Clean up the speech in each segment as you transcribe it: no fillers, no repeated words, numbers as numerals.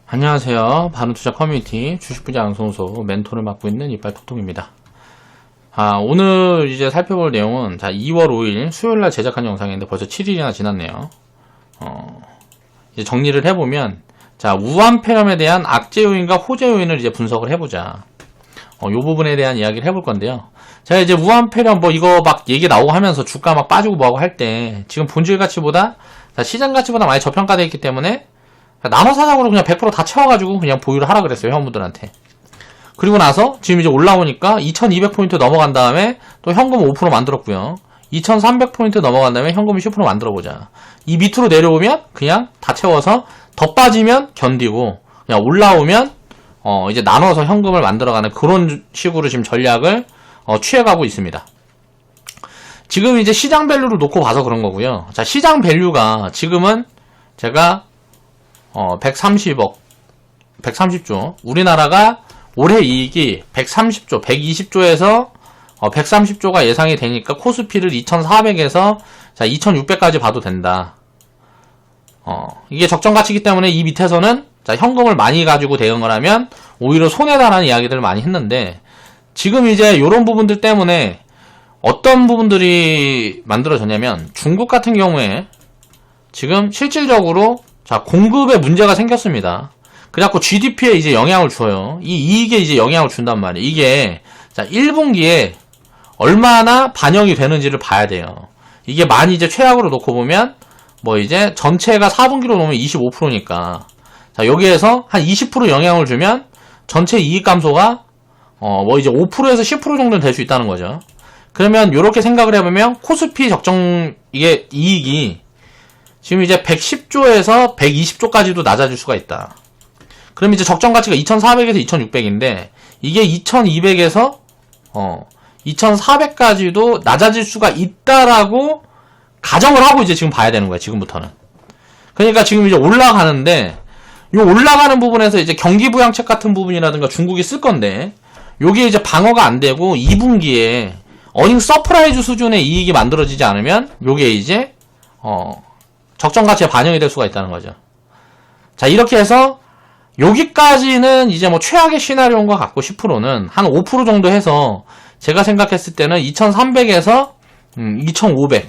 안녕하세요. 바른투자 커뮤니티 주식부자 양성소 멘토를 맡고 있는 이빨톡톡입니다. 오늘 이제 살펴볼 내용은 2월 5일 수요일날 제작한 영상인데 벌써 7일이나 지났네요. 이제 정리를 해보면 우한폐렴에 대한 악재 요인과 호재 요인을 이제 분석을 해보자. 요 부분에 대한 이야기를 해볼 건데요. 제가 이제 우한폐렴 이거 막 얘기 나오고 하면서 주가 막 빠지고 뭐하고 할 때 지금 본질 가치보다 시장 가치보다 많이 저평가되어 있기 때문에 나눠사장으로 그냥 100% 다 채워가지고 그냥 보유를 하라 그랬어요, 회원분들한테. 그리고 나서 지금 이제 올라오니까 2200포인트 넘어간 다음에 또 현금 5% 만들었고요. 2300포인트 넘어간 다음에 현금 10% 만들어보자. 이 밑으로 내려오면 그냥 다 채워서 더 빠지면 견디고 그냥 올라오면 이제 나눠서 현금을 만들어가는 그런 식으로 지금 전략을 취해가고 있습니다. 지금 이제 시장 밸류를 놓고 봐서 그런 거고요. 시장 밸류가 지금은 제가 130조. 우리나라가 올해 이익이 130조, 120조에서 130조가 예상이 되니까 코스피를 2400에서 2600까지 봐도 된다. 이게 적정 가치이기 때문에 이 밑에서는 현금을 많이 가지고 대응을 하면 오히려 손해다라는 이야기들을 많이 했는데 지금 이제 이런 부분들 때문에 어떤 부분들이 만들어졌냐면 중국 같은 경우에 지금 실질적으로 공급에 문제가 생겼습니다. 그래갖고 GDP에 이제 영향을 줘요. 이 이익에 이제 영향을 준단 말이에요. 이게 1분기에 얼마나 반영이 되는지를 봐야 돼요. 이게 많이 이제 최악으로 놓고 보면 이제 전체가 4분기로 놓으면 25%니까 여기에서 한 20% 영향을 주면 전체 이익 감소가 이제 5%에서 10% 정도는 될 수 있다는 거죠. 그러면 이렇게 생각을 해보면 코스피 적정 이게 이익이 지금 이제 110조에서 120조까지도 낮아질 수가 있다. 그럼 이제 적정 가치가 2400에서 2600인데 이게 2200에서 2400까지도 낮아질 수가 있다라고 가정을 하고 이제 지금 봐야 되는 거야, 지금부터는. 그러니까 지금 이제 올라가는데 요 올라가는 부분에서 이제 경기 부양책 같은 부분이라든가 중국이 쓸 건데 요게 이제 방어가 안 되고 2분기에 어닝 서프라이즈 수준의 이익이 만들어지지 않으면 요게 이제 적정 가치에 반영이 될 수가 있다는 거죠. 이렇게 해서 여기까지는 이제 최악의 시나리오인 것 같고 10%는 한 5% 정도 해서 제가 생각했을 때는 2300에서 2500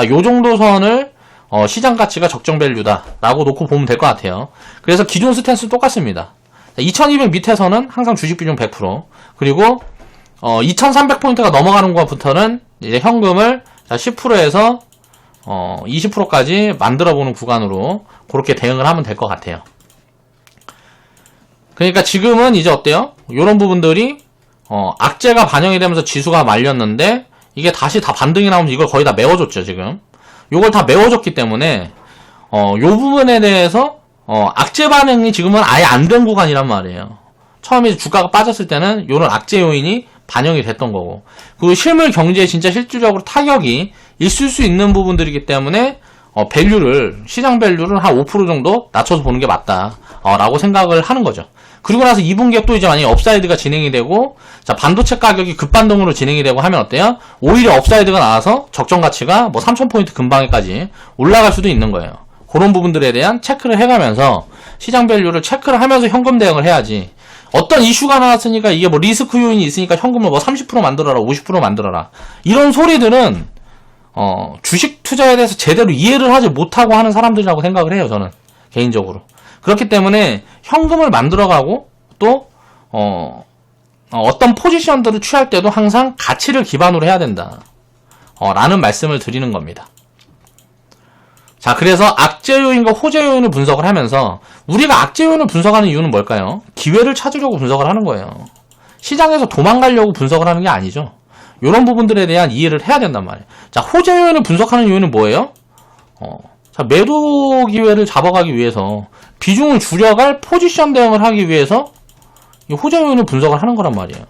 요 정도 선을 시장 가치가 적정 밸류다 라고 놓고 보면 될 것 같아요. 그래서 기존 스탠스는 똑같습니다. 2200 밑에서는 항상 주식 비중 100% 그리고 2300포인트가 넘어가는 것부터는 이제 현금을 10%에서 20%까지 만들어보는 구간으로 그렇게 대응을 하면 될 것 같아요. 그러니까 지금은 이제 어때요? 이런 부분들이 악재가 반영이 되면서 지수가 말렸는데 이게 다시 다 반등이 나오면서 이걸 거의 다 메워줬죠, 지금. 요걸 다 메워줬기 때문에 요 부분에 대해서 악재 반응이 지금은 아예 안 된 구간이란 말이에요. 처음에 이제 주가가 빠졌을 때는 요런 악재 요인이 반영이 됐던 거고 그리고 실물 경제에 진짜 실질적으로 타격이 있을 수 있는 부분들이기 때문에 밸류를 시장 밸류를 한 5% 정도 낮춰서 보는 게 맞다 라고 생각을 하는 거죠. 그리고 나서 2분기에 또 이제 만약에 업사이드가 진행이 되고 반도체 가격이 급반등으로 진행이 되고 하면 어때요? 오히려 업사이드가 나와서 적정 가치가 3000포인트 근방에까지 올라갈 수도 있는 거예요. 그런 부분들에 대한 체크를 해가면서 시장 밸류를 체크를 하면서 현금 대응을 해야지. 어떤 이슈가 나왔으니까 이게 리스크 요인이 있으니까 현금을 30% 만들어라, 50% 만들어라. 이런 소리들은, 주식 투자에 대해서 제대로 이해를 하지 못하고 하는 사람들이라고 생각을 해요, 저는. 개인적으로. 그렇기 때문에 현금을 만들어가고 또, 어떤 포지션들을 취할 때도 항상 가치를 기반으로 해야 된다. 라는 말씀을 드리는 겁니다. 그래서 악재 요인과 호재 요인을 분석을 하면서 우리가 악재 요인을 분석하는 이유는 뭘까요? 기회를 찾으려고 분석을 하는 거예요. 시장에서 도망가려고 분석을 하는 게 아니죠. 이런 부분들에 대한 이해를 해야 된단 말이에요. 호재 요인을 분석하는 이유는 뭐예요? 매도 기회를 잡아가기 위해서 비중을 줄여갈 포지션 대응을 하기 위해서 이 호재 요인을 분석을 하는 거란 말이에요.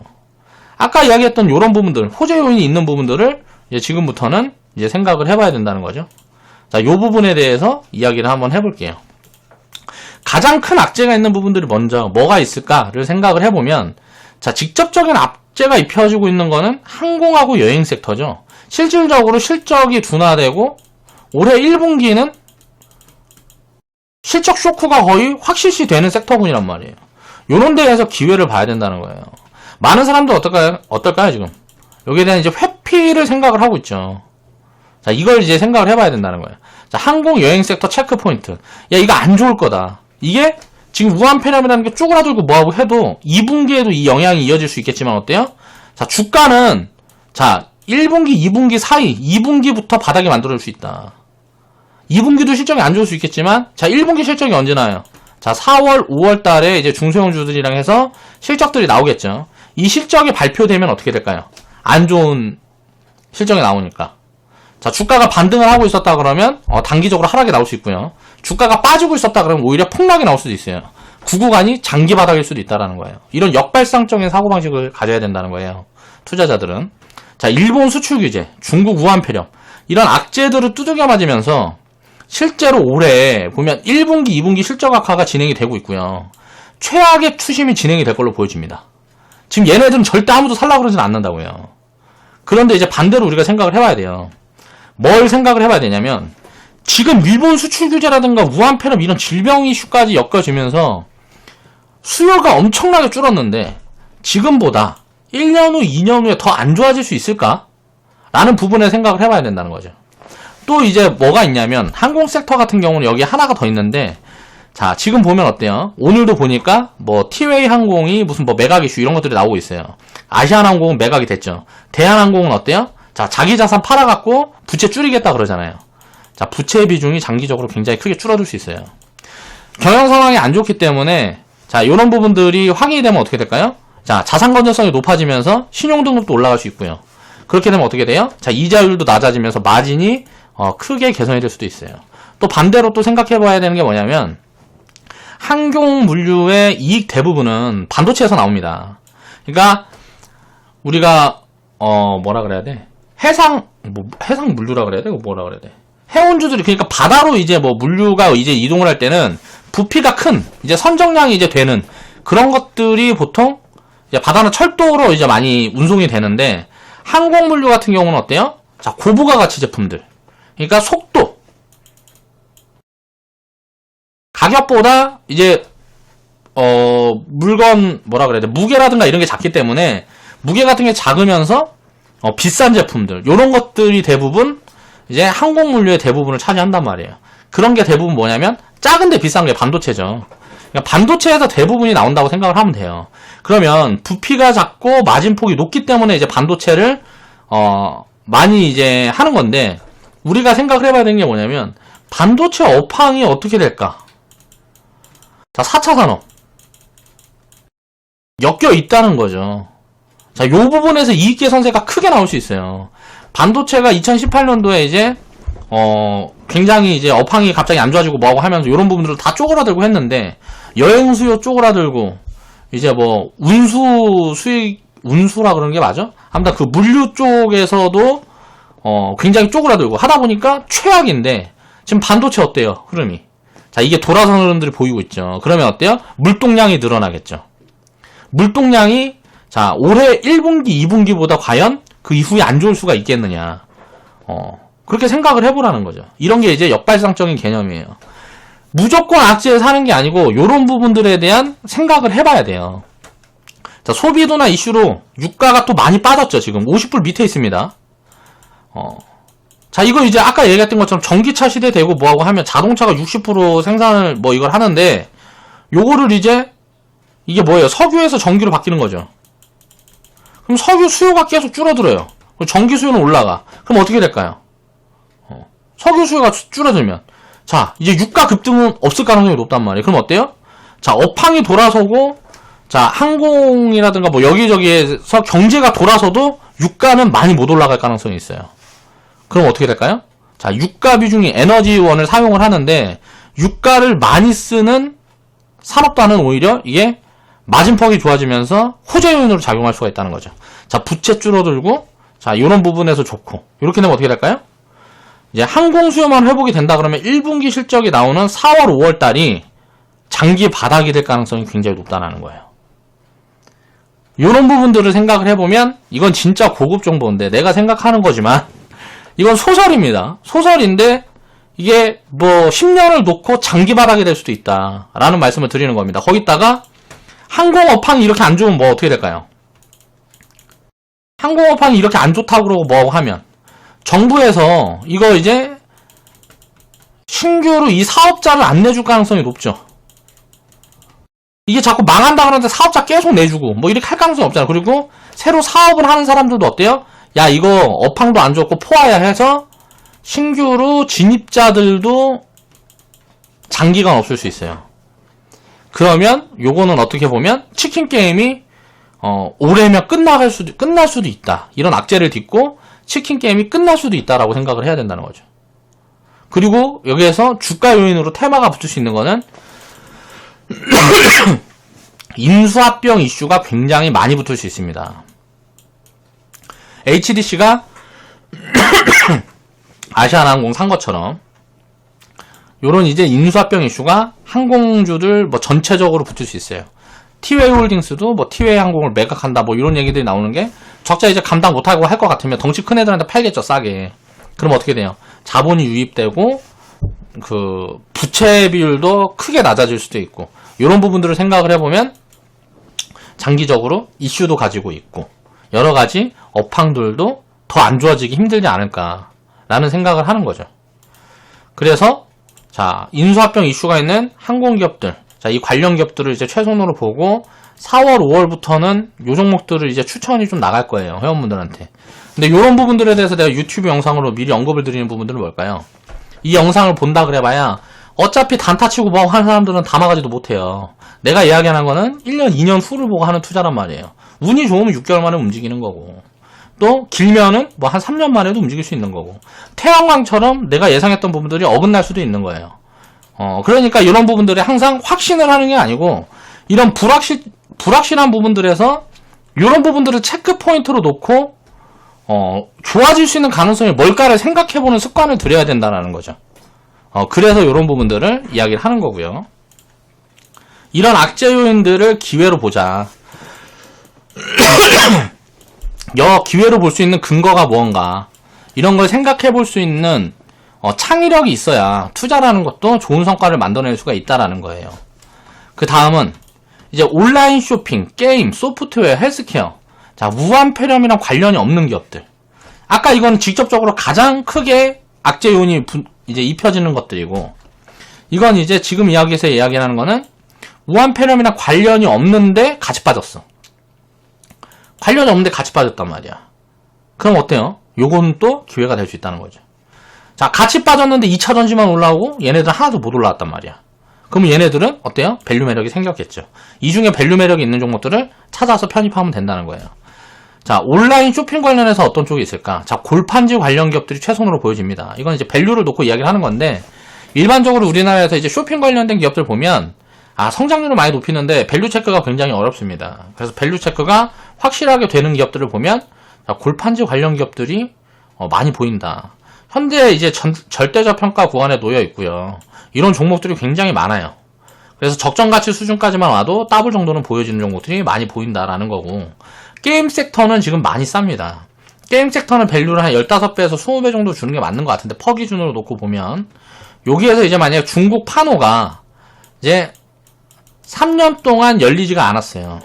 아까 이야기했던 이런 부분들, 호재 요인이 있는 부분들을 이제 지금부터는 이제 생각을 해봐야 된다는 거죠. 이 부분에 대해서 이야기를 한번 해볼게요. 가장 큰 악재가 있는 부분들이 먼저 뭐가 있을까를 생각을 해보면 직접적인 악재가 입혀지고 있는 거는 항공하고 여행 섹터죠. 실질적으로 실적이 둔화되고 올해 1분기는 실적 쇼크가 거의 확실시 되는 섹터군이란 말이에요. 요런 데에서 기회를 봐야 된다는 거예요. 많은 사람들 어떨까요, 지금? 여기에 대한 이제 회피를 생각을 하고 있죠. 자, 이걸 이제 생각을 해봐야 된다는 거예요. 자, 항공 여행 섹터 체크 포인트. 야, 이거 안 좋을 거다. 이게 지금 우한 폐렴이라는 게 쪼그라들고 뭐하고 해도 2분기에도 이 영향이 이어질 수 있겠지만 어때요? 자, 주가는 자, 1분기, 2분기 사이, 2분기부터 바닥이 만들어질 수 있다. 2분기도 실적이 안 좋을 수 있겠지만, 자, 1분기 실적이 언제 나요? 자, 4월, 5월 달에 이제 중소형주들이랑 해서 실적들이 나오겠죠. 이 실적이 발표되면 어떻게 될까요? 안 좋은 실적이 나오니까. 자, 주가가 반등을 하고 있었다 그러면, 단기적으로 하락이 나올 수 있고요. 주가가 빠지고 있었다 그러면 오히려 폭락이 나올 수도 있어요. 구구간이 장기 바닥일 수도 있다라는 거예요. 이런 역발상적인 사고방식을 가져야 된다는 거예요. 투자자들은. 자, 일본 수출 규제, 중국 우한 폐렴. 이런 악재들을 두들겨 맞으면서 실제로 올해 보면 1분기, 2분기 실적 악화가 진행이 되고 있고요. 최악의 추심이 진행이 될 걸로 보여집니다. 지금 얘네들은 절대 아무도 살라고 그러진 않는다고요. 그런데 이제 반대로 우리가 생각을 해봐야 돼요. 뭘 생각을 해봐야 되냐면 지금 일본 수출 규제라든가 우한 폐렴 이런 질병 이슈까지 엮여지면서 수요가 엄청나게 줄었는데 지금보다 1년 후, 2년 후에 더 안 좋아질 수 있을까? 라는 부분에 생각을 해봐야 된다는 거죠. 또 이제 뭐가 있냐면 항공 섹터 같은 경우는 여기 하나가 더 있는데 자, 지금 보면 어때요? 오늘도 보니까 뭐 티웨이 항공이 무슨 뭐 매각 이슈 이런 것들이 나오고 있어요. 아시아나항공은 매각이 됐죠. 대한항공은 어때요? 자, 자기 자산 팔아갖고 부채 줄이겠다 그러잖아요. 자, 부채 비중이 장기적으로 굉장히 크게 줄어들 수 있어요. 경영 상황이 안 좋기 때문에 자, 이런 부분들이 확인이 되면 어떻게 될까요? 자, 자산 건전성이 높아지면서 신용 등급도 올라갈 수 있고요. 그렇게 되면 어떻게 돼요? 자, 이자율도 낮아지면서 마진이 크게 개선이 될 수도 있어요. 또 반대로 또 생각해 봐야 되는 게 뭐냐면 항공 물류의 이익 대부분은 반도체에서 나옵니다. 그러니까 우리가 뭐라 그래야 돼? 해상 물류라 그래야 돼? 뭐라 그래야 돼? 해운주들이 그러니까 바다로 이제 뭐 물류가 이제 이동을 할 때는 부피가 큰 이제 선정량이 이제 되는 그런 것들이 보통 이제 바다나 철도로 이제 많이 운송이 되는데 항공 물류 같은 경우는 어때요? 자, 고부가 가치 제품들. 그러니까 속도 가격보다 이제 물건 뭐라 그래야 돼? 무게라든가 이런 게 작기 때문에 무게 같은 게 작으면서 비싼 제품들 요런 것들이 대부분 이제 항공 물류의 대부분을 차지한단 말이에요. 그런 게 대부분 뭐냐면 작은데 비싼 게 반도체죠. 그러니까 반도체에서 대부분이 나온다고 생각을 하면 돼요. 그러면 부피가 작고 마진폭이 높기 때문에 이제 반도체를 많이 이제 하는 건데 우리가 생각을 해봐야 되는 게 뭐냐면 반도체 업황이 어떻게 될까? 자, 4차 산업 엮여 있다는 거죠. 자, 요 부분에서 이익 개선세가 크게 나올 수 있어요. 반도체가 2018년도에 이제 굉장히 이제 업황이 갑자기 안 좋아지고 뭐하고 하면서 이런 부분들을 다 쪼그라들고 했는데 여행 수요 쪼그라들고 이제 뭐 운수라 그런 게 맞아? 아무튼 그 물류 쪽에서도 굉장히 쪼그라들고 하다 보니까 최악인데 지금 반도체 어때요? 흐름이. 자, 이게 돌아서는 흐름들이 보이고 있죠. 그러면 어때요? 물동량이 늘어나겠죠. 물동량이 자, 올해 1분기, 2분기보다 과연 그 이후에 안 좋을 수가 있겠느냐. 그렇게 생각을 해보라는 거죠. 이런 게 이제 역발상적인 개념이에요. 무조건 악재에 사는 게 아니고 요런 부분들에 대한 생각을 해봐야 돼요. 자, 소비도나 이슈로 유가가 또 많이 빠졌죠. 지금 50불 밑에 있습니다. 자, 이거 이제 아까 얘기했던 것처럼 전기차 시대 되고 뭐하고 하면 자동차가 60% 생산을 뭐 이걸 하는데 요거를 이제 이게 뭐예요? 석유에서 전기로 바뀌는 거죠. 그럼 석유 수요가 계속 줄어들어요. 전기 수요는 올라가. 그럼 어떻게 될까요? 석유 수요가 줄어들면 자, 이제 유가 급등은 없을 가능성이 높단 말이에요. 그럼 어때요? 자, 업황이 돌아서고 자, 항공이라든가 뭐 여기저기에서 경제가 돌아서도 유가는 많이 못 올라갈 가능성이 있어요. 그럼 어떻게 될까요? 자, 유가 비중이 에너지원을 사용을 하는데 유가를 많이 쓰는 산업단은 오히려 이게 마진폭이 좋아지면서 호재 요인으로 작용할 수가 있다는 거죠. 자, 부채 줄어들고 자, 이런 부분에서 좋고 이렇게 되면 어떻게 될까요? 이제 항공 수요만 회복이 된다 그러면 1분기 실적이 나오는 4월, 5월 달이 장기 바닥이 될 가능성이 굉장히 높다는 거예요. 이런 부분들을 생각을 해보면 이건 진짜 고급 정보인데 내가 생각하는 거지만 이건 소설입니다. 소설인데 이게 뭐 10년을 놓고 장기 바닥이 될 수도 있다라는 말씀을 드리는 겁니다. 거기다가 항공업황이 이렇게 안 좋으면 뭐 어떻게 될까요? 항공업황이 이렇게 안 좋다고 그러고 뭐 하면 정부에서 이거 이제 신규로 이 사업자를 안 내줄 가능성이 높죠. 이게 자꾸 망한다 그러는데 사업자 계속 내주고 뭐 이렇게 할 가능성이 없잖아. 그리고 새로 사업을 하는 사람들도 어때요? 야, 이거 업황도 안 좋고 포화야 해서 신규로 진입자들도 장기간 없을 수 있어요. 그러면 요거는 어떻게 보면 치킨 게임이 올해면 끝날 수도 있다. 이런 악재를 딛고 치킨 게임이 끝날 수도 있다라고 생각을 해야 된다는 거죠. 그리고 여기에서 주가 요인으로 테마가 붙을 수 있는 거는 인수합병 이슈가 굉장히 많이 붙을 수 있습니다. HDC가 아시아나항공 산 것처럼 요런 이제 인수합병 이슈가 항공주들 뭐 전체적으로 붙을 수 있어요. 티웨이 홀딩스도 뭐 티웨이 항공을 매각한다 뭐 이런 얘기들이 나오는 게 적자 이제 감당 못하고 할 것 같으면 덩치 큰 애들한테 팔겠죠, 싸게. 그럼 어떻게 돼요? 자본이 유입되고 그 부채 비율도 크게 낮아질 수도 있고 이런 부분들을 생각을 해보면 장기적으로 이슈도 가지고 있고 여러 가지 업황들도 더 안 좋아지기 힘들지 않을까라는 생각을 하는 거죠. 그래서 자, 인수합병 이슈가 있는 항공기업들, 자, 이 관련 기업들을 이제 최선으로 보고 4월, 5월부터는 요 종목들을 이제 추천이 좀 나갈 거예요, 회원분들한테. 근데 요런 부분들에 대해서 내가 유튜브 영상으로 미리 언급을 드리는 부분들은 뭘까요? 이 영상을 본다 그래봐야 어차피 단타 치고 뭐 하는 사람들은 담아가지도 못해요. 내가 이야기하는 거는 1년, 2년 후를 보고 하는 투자란 말이에요. 운이 좋으면 6개월 만에 움직이는 거고 또 길면은 뭐 한 3년 만에도 움직일 수 있는 거고 태양광처럼 내가 예상했던 부분들이 어긋날 수도 있는 거예요. 그러니까 이런 부분들이 항상 확신을 하는 게 아니고 이런 불확실한 부분들에서 이런 부분들을 체크 포인트로 놓고 좋아질 수 있는 가능성이 뭘까를 생각해보는 습관을 들여야 된다는 거죠. 그래서 이런 부분들을 이야기를 하는 거고요. 이런 악재 요인들을 기회로 보자. 기회로 볼 수 있는 근거가 무언가 이런 걸 생각해 볼 수 있는 창의력이 있어야 투자라는 것도 좋은 성과를 만들어낼 수가 있다라는 거예요. 그 다음은 이제 온라인 쇼핑, 게임, 소프트웨어, 헬스케어, 자, 무한폐렴이랑 관련이 없는 기업들. 아까 이건 직접적으로 가장 크게 악재 요인이 이제 입혀지는 것들이고, 이건 이제 지금 이야기에서 이야기하는 거는 무한폐렴이랑 관련이 없는데 같이 빠졌어. 관련이 없는데 같이 빠졌단 말이야. 그럼 어때요? 요건 또 기회가 될 수 있다는 거죠. 자, 같이 빠졌는데 2차 전지만 올라오고 얘네들은 하나도 못 올라왔단 말이야. 그럼 얘네들은 어때요? 밸류 매력이 생겼겠죠. 이 중에 밸류 매력이 있는 종목들을 찾아서 편입하면 된다는 거예요. 자, 온라인 쇼핑 관련해서 어떤 쪽이 있을까? 자, 골판지 관련 기업들이 최선으로 보여집니다. 이건 이제 밸류를 놓고 이야기를 하는 건데, 일반적으로 우리나라에서 이제 쇼핑 관련된 기업들 보면, 성장률을 많이 높이는데 밸류 체크가 굉장히 어렵습니다. 그래서 밸류 체크가 확실하게 되는 기업들을 보면, 자, 골판지 관련 기업들이 많이 보인다. 현재 이제 절대적 평가 구간에 놓여 있고요. 이런 종목들이 굉장히 많아요. 그래서 적정 가치 수준까지만 와도 더블 정도는 보여지는 종목들이 많이 보인다라는 거고, 게임 섹터는 지금 많이 쌉니다. 게임 섹터는 밸류를 한 15배에서 20배 정도 주는 게 맞는 것 같은데, 퍼 기준으로 놓고 보면, 여기에서 이제 만약에 중국 파노가 이제 3년 동안 열리지가 않았어요.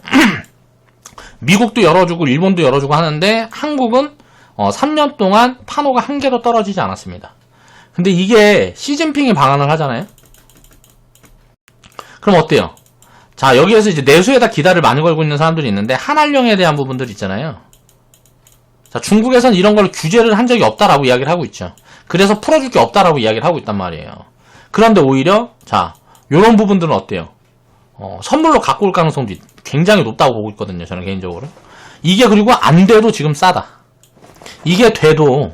미국도 열어주고 일본도 열어주고 하는데 한국은 3년 동안 파노가 한 개도 떨어지지 않았습니다. 근데 이게 시진핑이 방한을 하잖아요. 그럼 어때요? 자, 여기에서 이제 내수에다 기다를 많이 걸고 있는 사람들이 있는데 한한령에 대한 부분들 있잖아요. 자, 중국에선 이런 걸 규제를 한 적이 없다라고 이야기를 하고 있죠. 그래서 풀어줄 게 없다라고 이야기를 하고 있단 말이에요. 그런데 오히려 자, 요런 부분들은 어때요? 선물로 갖고 올 가능성도 굉장히 높다고 보고 있거든요. 저는 개인적으로. 이게 그리고 안 돼도 지금 싸다. 이게 돼도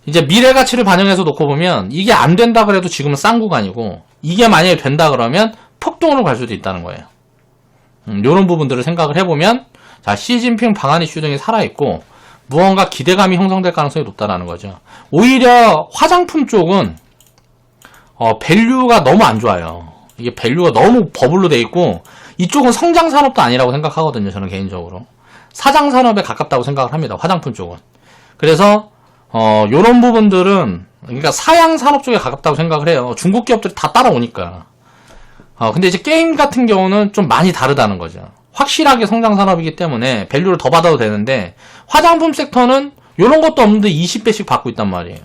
이제 미래 가치를 반영해서 놓고 보면 이게 안 된다 그래도 지금은 싼 구간이고, 이게 만약에 된다 그러면 폭등으로 갈 수도 있다는 거예요. 요런 부분들을 생각을 해보면, 자, 시진핑 방한 이슈 등이 살아있고 무언가 기대감이 형성될 가능성이 높다라는 거죠. 오히려 화장품 쪽은 밸류가 너무 안 좋아요. 이게 밸류가 너무 버블로 돼 있고, 이쪽은 성장 산업도 아니라고 생각하거든요. 저는 개인적으로 사장 산업에 가깝다고 생각을 합니다. 화장품 쪽은. 그래서 요런 부분들은 그러니까 사양 산업 쪽에 가깝다고 생각을 해요. 중국 기업들이 다 따라오니까. 근데 이제 게임 같은 경우는 좀 많이 다르다는 거죠. 확실하게 성장 산업이기 때문에 밸류를 더 받아도 되는데, 화장품 섹터는 요런 것도 없는데 20배씩 받고 있단 말이에요.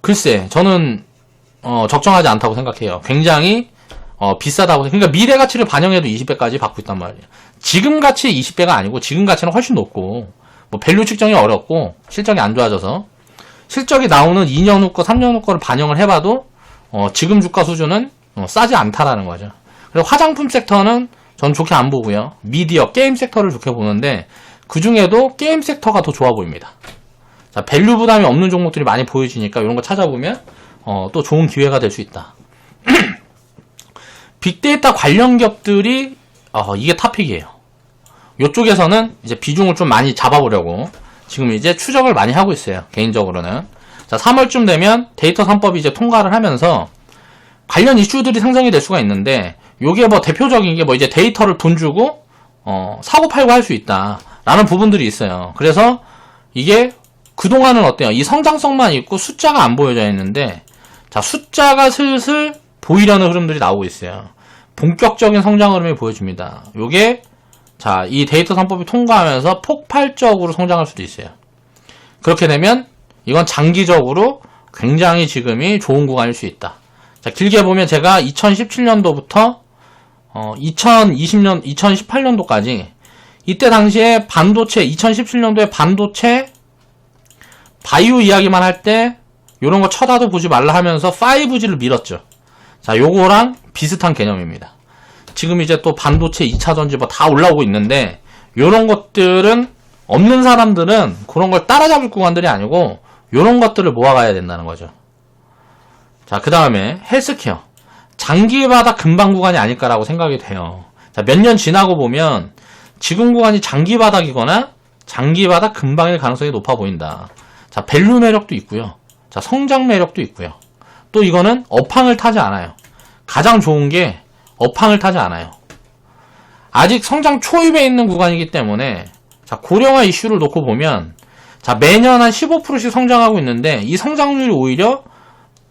글쎄, 저는 적정하지 않다고 생각해요. 굉장히 비싸다고. 그러니까 미래 가치를 반영해도 20배까지 받고 있단 말이에요. 지금 가치 20배가 아니고 지금 가치는 훨씬 높고, 뭐 밸류 측정이 어렵고 실적이 안 좋아져서 실적이 나오는 2년 후 거, 3년 후 거를 반영을 해봐도 지금 주가 수준은 싸지 않다라는 거죠. 그래서 화장품 섹터는 전 좋게 안 보고요. 미디어, 게임 섹터를 좋게 보는데 그 중에도 게임 섹터가 더 좋아 보입니다. 자, 밸류 부담이 없는 종목들이 많이 보여지니까 이런 거 찾아보면 또 좋은 기회가 될 수 있다. 빅데이터 관련 기업들이 이게 탑픽이에요. 이쪽에서는 이제 비중을 좀 많이 잡아보려고 지금 이제 추적을 많이 하고 있어요. 개인적으로는. 자, 3월쯤 되면 데이터 3법이 이제 통과를 하면서 관련 이슈들이 생성이 될 수가 있는데, 요게 뭐 대표적인 게 뭐 이제 데이터를 돈 주고 사고 팔고 할 수 있다라는 부분들이 있어요. 그래서 이게 그동안은 어때요? 이 성장성만 있고 숫자가 안 보여져 있는데, 자, 숫자가 슬슬 보이려는 흐름들이 나오고 있어요. 본격적인 성장 흐름이 보여집니다. 요게 자, 이 데이터 3법이 통과하면서 폭발적으로 성장할 수도 있어요. 그렇게 되면 이건 장기적으로 굉장히 지금이 좋은 구간일 수 있다. 자, 길게 보면 제가 2017년도부터 2020년, 2018년도까지 이때 당시에 반도체, 2017년도에 반도체 바이오 이야기만 할 때 요런 거 쳐다도 보지 말라 하면서 5G를 밀었죠. 자, 요거랑 비슷한 개념입니다. 지금 이제 또 반도체 2차 전지 뭐 다 올라오고 있는데, 요런 것들은 없는 사람들은 그런 걸 따라잡을 구간들이 아니고 요런 것들을 모아가야 된다는 거죠. 자, 그 다음에 헬스케어. 장기 바닥 근방 구간이 아닐까라고 생각이 돼요. 자, 몇 년 지나고 보면 지금 구간이 장기 바닥이거나 장기 바닥 근방일 가능성이 높아 보인다. 자, 밸류 매력도 있고요. 자, 성장 매력도 있고요. 또 이거는 업황을 타지 않아요. 가장 좋은 게 업황을 타지 않아요. 아직 성장 초입에 있는 구간이기 때문에, 자, 고령화 이슈를 놓고 보면, 자, 매년 한 15%씩 성장하고 있는데 이 성장률이 오히려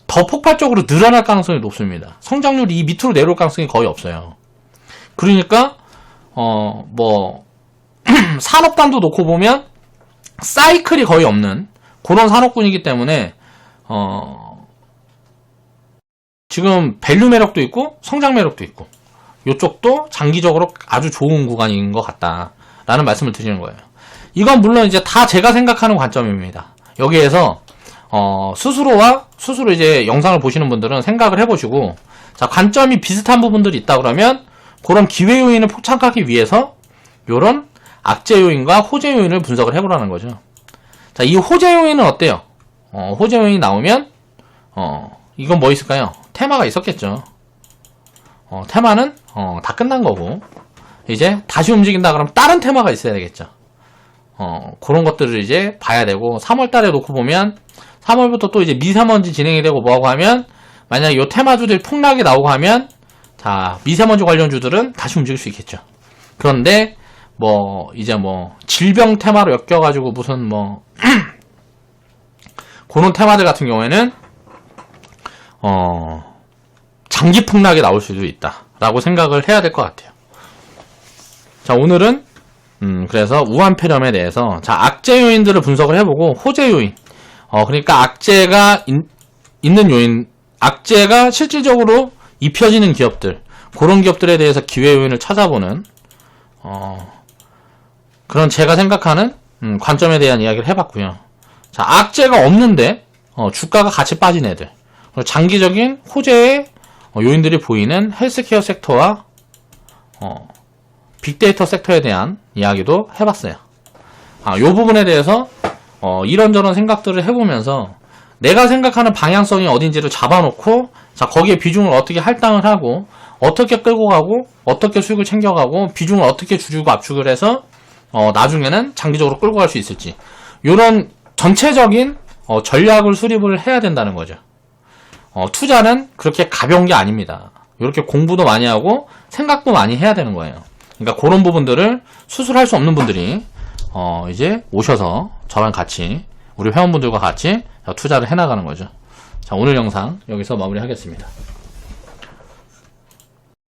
더 폭발적으로 늘어날 가능성이 높습니다. 성장률이 이 밑으로 내려올 가능성이 거의 없어요. 그러니까 산업단도 놓고 보면 사이클이 거의 없는 그런 산업군이기 때문에 지금 밸류 매력도 있고 성장 매력도 있고 이쪽도 장기적으로 아주 좋은 구간인 것 같다라는 말씀을 드리는 거예요. 이건 물론 이제 다 제가 생각하는 관점입니다. 여기에서 스스로 이제 영상을 보시는 분들은 생각을 해보시고, 자, 관점이 비슷한 부분들이 있다 그러면 그런 기회 요인을 포착하기 위해서 요런 악재 요인과 호재 요인을 분석을 해보라는 거죠. 자, 이 호재 요인은 어때요? 호재 요인이 나오면 이건 뭐 있을까요? 테마가 있었겠죠. 테마는 다 끝난 거고 이제 다시 움직인다 그러면 다른 테마가 있어야 되겠죠. 그런 것들을 이제 봐야 되고, 3월 달에 놓고 보면 3월부터 또 이제 미세먼지 진행이 되고 뭐하고 하면, 만약에 요 테마주들이 폭락이 나오고 하면, 자, 미세먼지 관련주들은 다시 움직일 수 있겠죠. 그런데 이제 질병 테마로 엮여가지고 무슨 그런 테마들 같은 경우에는 장기 폭락이 나올 수도 있다라고 생각을 해야 될 것 같아요. 자, 오늘은 그래서 우한폐렴에 대해서, 자, 악재 요인들을 분석을 해보고, 호재 요인. 그러니까 악재가 있는 요인, 악재가 실질적으로 입혀지는 기업들, 그런 기업들에 대해서 기회 요인을 찾아보는, 그런 제가 생각하는, 관점에 대한 이야기를 해봤고요. 자, 악재가 없는데, 주가가 같이 빠진 애들. 그리고 장기적인 호재의 요인들이 보이는 헬스케어 섹터와, 빅데이터 섹터에 대한 이야기도 해봤어요. 요 부분에 대해서 이런저런 생각들을 해보면서 내가 생각하는 방향성이 어딘지를 잡아놓고, 자, 거기에 비중을 어떻게 할당을 하고, 어떻게 끌고 가고, 어떻게 수익을 챙겨가고, 비중을 어떻게 줄이고 압축을 해서 나중에는 장기적으로 끌고 갈 수 있을지, 요런 전체적인 전략을 수립을 해야 된다는 거죠. 투자는 그렇게 가벼운 게 아닙니다. 이렇게 공부도 많이 하고 생각도 많이 해야 되는 거예요. 그러니까 그런 부분들을 수술할 수 없는 분들이 이제 오셔서 저랑 같이 우리 회원분들과 같이 투자를 해나가는 거죠. 자, 오늘 영상 여기서 마무리하겠습니다.